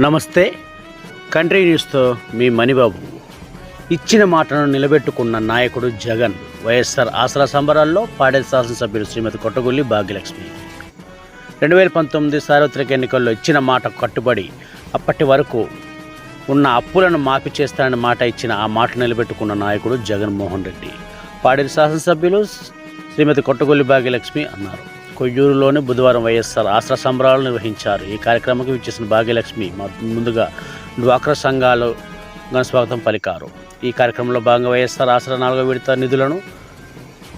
నమస్తే. కంట్రీ న్యూస్తో మీ మణిబాబు. ఇచ్చిన మాటను నిలబెట్టుకున్న నాయకుడు జగన్. వైఎస్ఆర్ ఆసరా సంబరాల్లో పాడేరు శాసనసభ్యులు శ్రీమతి కొట్టగుల్లి భాగ్యలక్ష్మి 2019 సార్వత్రిక ఎన్నికల్లో ఇచ్చిన మాట కట్టుబడి అప్పటి వరకు ఉన్న అప్పులను మాఫీ చేస్తానని మాట ఇచ్చిన ఆ మాట నిలబెట్టుకున్న నాయకుడు జగన్మోహన్ రెడ్డి. పాడేరు శాసనసభ్యులు శ్రీమతి కొట్టగుల్లి భాగ్యలక్ష్మి అన్నారు. కొయ్యూరులోని బుధవారం వైఎస్ఆర్ ఆసరా సంబరాలు నిర్వహించారు. ఈ కార్యక్రమానికి విచ్చేసిన భాగ్యలక్ష్మి ముందుగా డ్వాక్రా సంఘాలు ఘనస్వాగతం పలికారు. ఈ కార్యక్రమంలో భాగంగా వైఎస్ఆర్ ఆసరా 4వ విడత నిధులను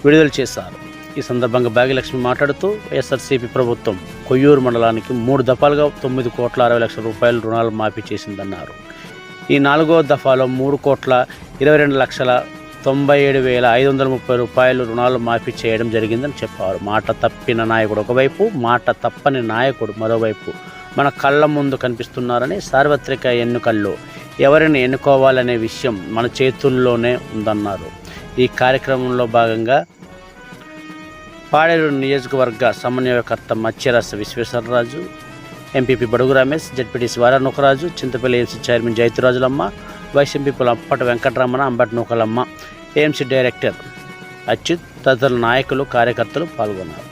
విడుదల చేశారు. ఈ సందర్భంగా భాగ్యలక్ష్మి మాట్లాడుతూ వైఎస్ఆర్సీపీ ప్రభుత్వం కొయ్యూరు మండలానికి 3 దఫాలుగా 9,60,00,000 రూపాయల రుణాలు మాఫీ చేసిందన్నారు. ఈ 4వ దఫాలో 3,22,97,530 రూపాయలు రుణాలు మాఫీ చేయడం జరిగిందని చెప్పారు. మాట తప్పిన నాయకుడు ఒకవైపు, మాట తప్పని నాయకుడు మరోవైపు మన కళ్ళ ముందు కనిపిస్తున్నారని, సార్వత్రిక ఎన్నికల్లో ఎవరిని ఎన్నుకోవాలనే విషయం మన చేతుల్లోనే ఉందన్నారు. ఈ కార్యక్రమంలో భాగంగా పాడేరు నియోజకవర్గ సమన్వయకర్త మత్స్యరస విశ్వేశ్వరరాజు, ఎంపీపీ బడుగు Ramesh, ZPTC Vara Nookaraju, Chintapalli AMC chairman Jaithurajulamma, vice ఎంపీపీలు అప్పటి వెంకటరమణ, అంబటి నూకలమ్మ, ఏఎంసీ డైరెక్టర్ అచ్యుత్ తదితరుల నాయకులు, కార్యకర్తలు పాల్గొన్నారు.